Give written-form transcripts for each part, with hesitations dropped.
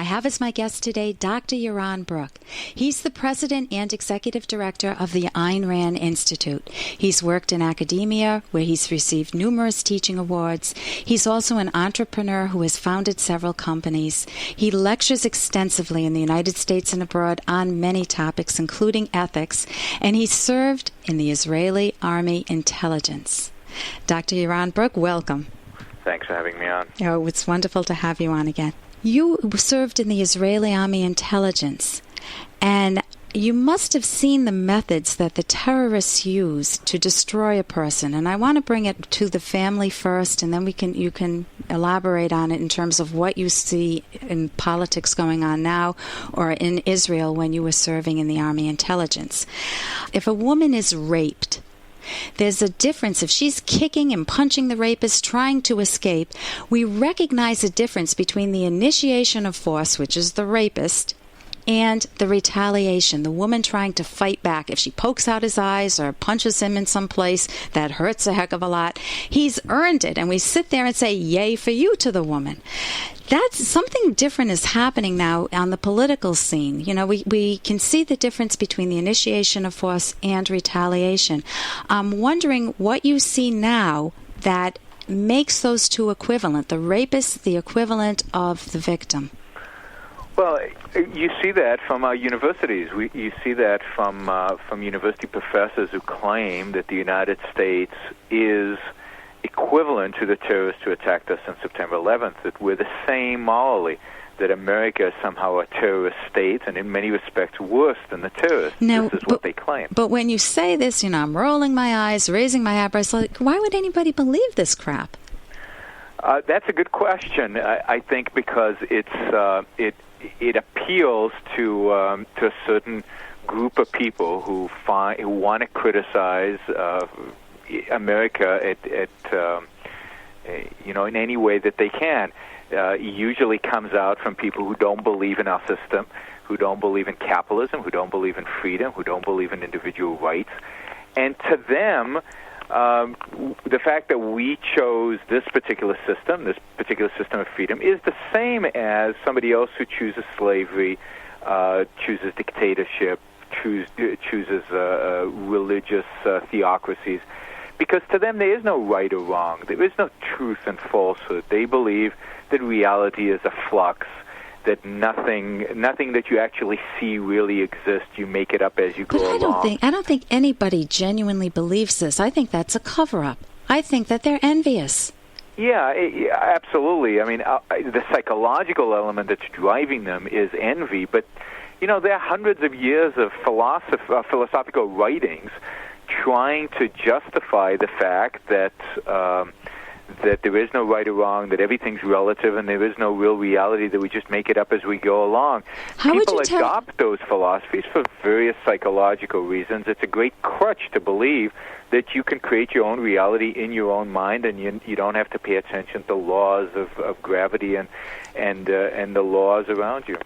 have as my guest today Dr. Yaron Brook. He's the president and executive director of the Ayn Rand Institute. He's worked in academia, where he's received numerous teaching awards. He's also an entrepreneur who has founded several companies. He lectures extensively in the United States and abroad on many topics, including ethics, and he served in the Israeli Army Intelligence. Dr. Yaron Brook, welcome. Thanks for having me on. Oh, it's wonderful to have you on again. You served in the Israeli Army Intelligence, and you must have seen the methods that the terrorists use to destroy a person. And I want to bring it to the family first, and then you can elaborate on it in terms of what you see in politics going on now or in Israel when you were serving in the Army Intelligence. If a woman is raped, there's a difference. If she's kicking and punching the rapist, trying to escape, we recognize a difference between the initiation of force, which is the rapist, and the retaliation, the woman trying to fight back. If she pokes out his eyes or punches him in some place, that hurts a heck of a lot. He's earned it, and we sit there and say, yay for you to the woman. That's something different is happening now on the political scene. You know, we can see the difference between the initiation of force and retaliation. I'm wondering what you see now that makes those two equivalent, the rapist, the equivalent of the victim. Well, you see that from our universities. You see that from university professors who claim that the United States is equivalent to the terrorists who attacked us on September 11th, that we're the same morally, that America is somehow a terrorist state, and in many respects worse than the terrorists. This is what they claim. But when you say this, you know, I'm rolling my eyes, raising my eyebrows, like, why would anybody believe this crap? That's a good question. I think because it appeals to a certain group of people who want to criticize America in any way that they can. It usually comes out from people who don't believe in our system, who don't believe in capitalism, who don't believe in freedom, who don't believe in individual rights. And to them, the fact that we chose this particular system of freedom, is the same as somebody else who chooses slavery, chooses dictatorship, chooses religious theocracies. Because to them there is no right or wrong. There is no truth and falsehood. They believe that reality is a flux, that nothing that you actually see really exists. You make it up as you go along. I don't think anybody genuinely believes this. I think that's a cover-up. I think that they're envious. Yeah, absolutely. I mean, the psychological element that's driving them is envy. But, you know, there are hundreds of years of philosophical writings trying to justify the fact that there is no right or wrong, that everything's relative, and there is no real reality, that we just make it up as we go along. People adopt those philosophies for various psychological reasons. It's a great crutch to believe that you can create your own reality in your own mind, and you don't have to pay attention to laws of gravity and the laws around you.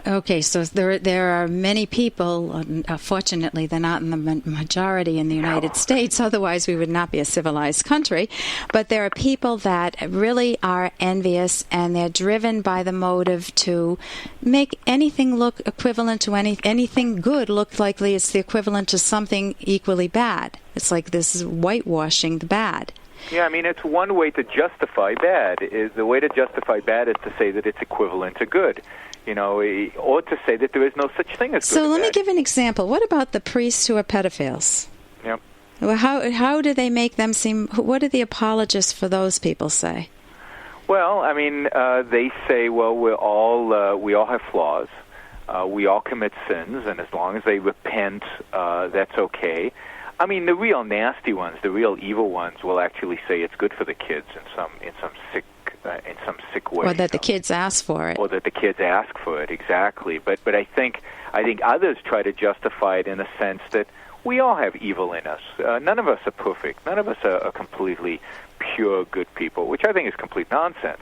Okay, so there are many people, fortunately they're not in the majority in the United States, otherwise we would not be a civilized country, but there are people that really are envious, and they're driven by the motive to make anything look equivalent to anything good look like it's the equivalent to something equally bad. It's like this is whitewashing the bad. Yeah, I mean, it's one way to justify bad. The way to justify bad is to say that it's equivalent to good. You know, or to say that there is no such thing as good. So let me give an example. What about the priests who are pedophiles? Yep. Well, how do they make them seem? What do the apologists for those people say? Well, I mean, they say, well, we all have flaws. We all commit sins, and as long as they repent, that's okay. I mean, the real nasty ones, the real evil ones, will actually say it's good for the kids in some sick way. Or that the kids ask for it. Or that the kids ask for it, exactly. But I think others try to justify it in the sense that we all have evil in us. None of us are perfect. None of us are completely pure good people, which I think is complete nonsense.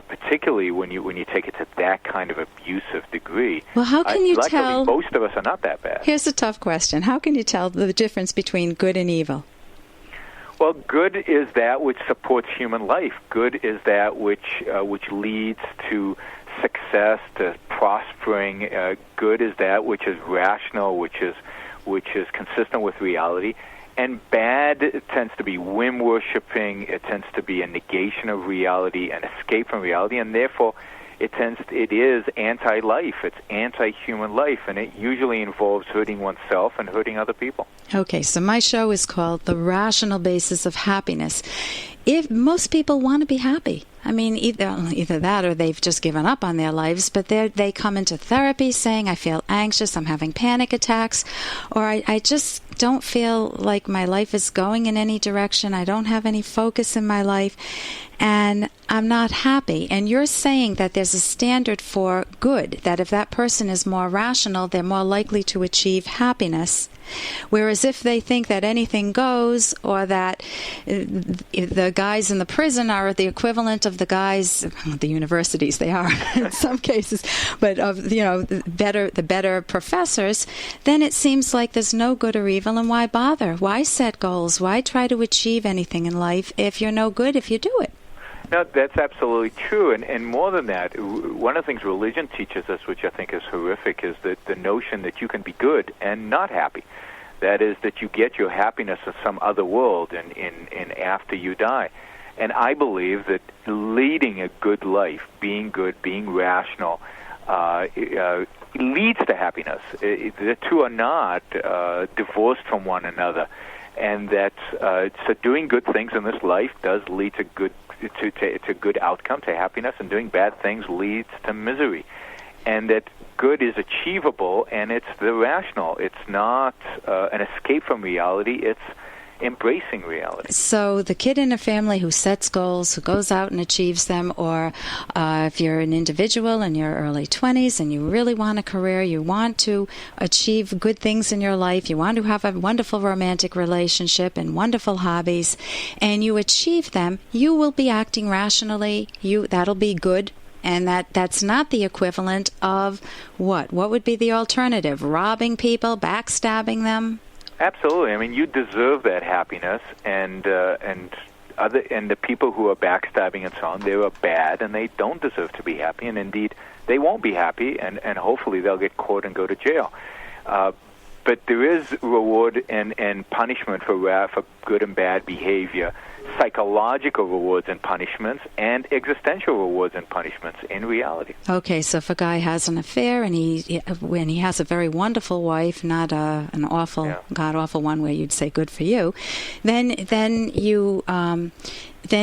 Particularly when you take it to that kind of abusive degree. Well, how can you tell? Most of us are not that bad. Here's a tough question. How can you tell the difference between good and evil? Well, good is that which supports human life. Good is that which leads to success, to prospering. Good is that which is rational, which is consistent with reality. And bad tends to be whim worshipping. It tends to be a negation of reality, an escape from reality, and therefore it is anti-life. It's anti-human life, and it usually involves hurting oneself and hurting other people. Okay, so my show is called The Rational Basis of Happiness. If most people want to be happy, I mean, either that or they've just given up on their lives, but they come into therapy saying, I feel anxious, I'm having panic attacks, or I just don't feel like my life is going in any direction, I don't have any focus in my life, and I'm not happy. And you're saying that there's a standard for good, that if that person is more rational, they're more likely to achieve happiness. Whereas if they think that anything goes, or that the guys in the prison are the equivalent of the guys at the universities, they are in some cases, but of the better professors, then it seems like there's no good or evil, and why bother? Why set goals? Why try to achieve anything in life if you're no good if you do it? No, that's absolutely true. And more than that, one of the things religion teaches us, which I think is horrific, is that the notion that you can be good and not happy. That is, that you get your happiness in some other world in after you die. And I believe that leading a good life, being good, being rational, leads to happiness. The two are not divorced from one another. And that so doing good things in this life does lead to good outcome, to happiness, and doing bad things leads to misery. And that good is achievable, and it's the rational. It's not an escape from reality. It's embracing reality. So the kid in a family who sets goals, who goes out and achieves them, or if you're an individual in your early 20s and you really want a career, you want to achieve good things in your life, you want to have a wonderful romantic relationship and wonderful hobbies, and you achieve them, you will be acting rationally. That'll be good. And that's not the equivalent of what? What would be the alternative? Robbing people, backstabbing them? Absolutely. I mean, you deserve that happiness, and the people who are backstabbing and so on, they are bad, and they don't deserve to be happy, and indeed, they won't be happy, and hopefully they'll get caught and go to jail. But there is reward and punishment for good and bad behavior, psychological rewards and punishments, and existential rewards and punishments in reality. Okay, so if a guy has an affair and when he has a very wonderful wife, not an awful, god-awful one where you'd say good for you, then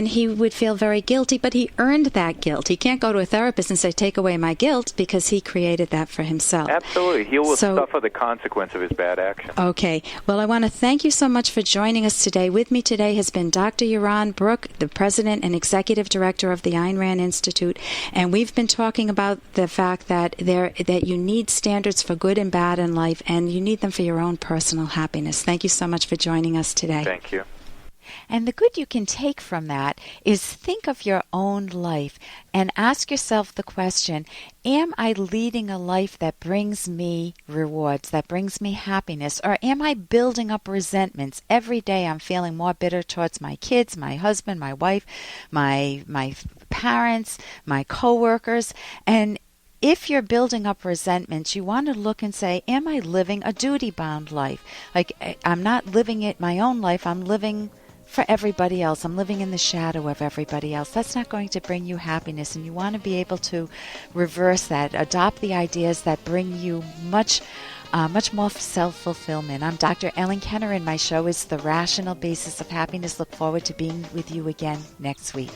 he would feel very guilty, but he earned that guilt. He can't go to a therapist and say, take away my guilt, because he created that for himself. Absolutely. He will suffer the consequence of his bad action. Okay. Well, I want to thank you so much for joining us today. With me today has been Dr. Yaron Brook, the President and Executive Director of the Ayn Rand Institute, and we've been talking about the fact that you need standards for good and bad in life, and you need them for your own personal happiness. Thank you so much for joining us today. Thank you. And the good you can take from that is think of your own life and ask yourself the question, am I leading a life that brings me rewards, that brings me happiness, or am I building up resentments? Every day I'm feeling more bitter towards my kids, my husband, my wife, my parents, my coworkers, and if you're building up resentments, you want to look and say, am I living a duty-bound life? Like, I'm not living it my own life, I'm living for everybody else. I'm living in the shadow of everybody else. That's not going to bring you happiness, and you want to be able to reverse that, adopt the ideas that bring you much more self-fulfillment. I'm Dr. Ellen Kenner, and my show is The Rational Basis of Happiness. Look forward to being with you again next week.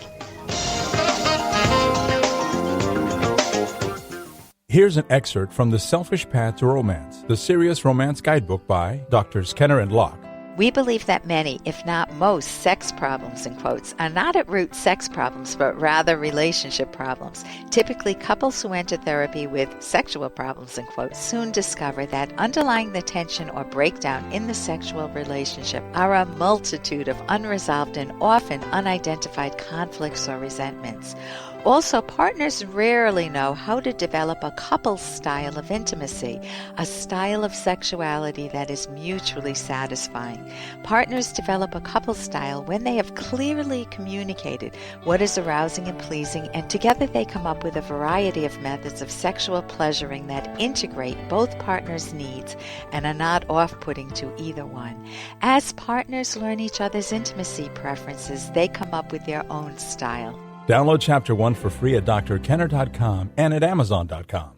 Here's an excerpt from The Selfish Path to Romance, the Serious Romance Guidebook by Drs. Kenner and Locke. We believe that many, if not most, sex problems, in quotes, are not at root sex problems, but rather relationship problems. Typically, couples who enter therapy with sexual problems, in quotes, soon discover that underlying the tension or breakdown in the sexual relationship are a multitude of unresolved and often unidentified conflicts or resentments. Also, partners rarely know how to develop a couple style of intimacy, a style of sexuality that is mutually satisfying. Partners develop a couple style when they have clearly communicated what is arousing and pleasing, and together they come up with a variety of methods of sexual pleasuring that integrate both partners' needs and are not off-putting to either one. As partners learn each other's intimacy preferences, they come up with their own style. Download Chapter 1 for free at drkenner.com and at amazon.com.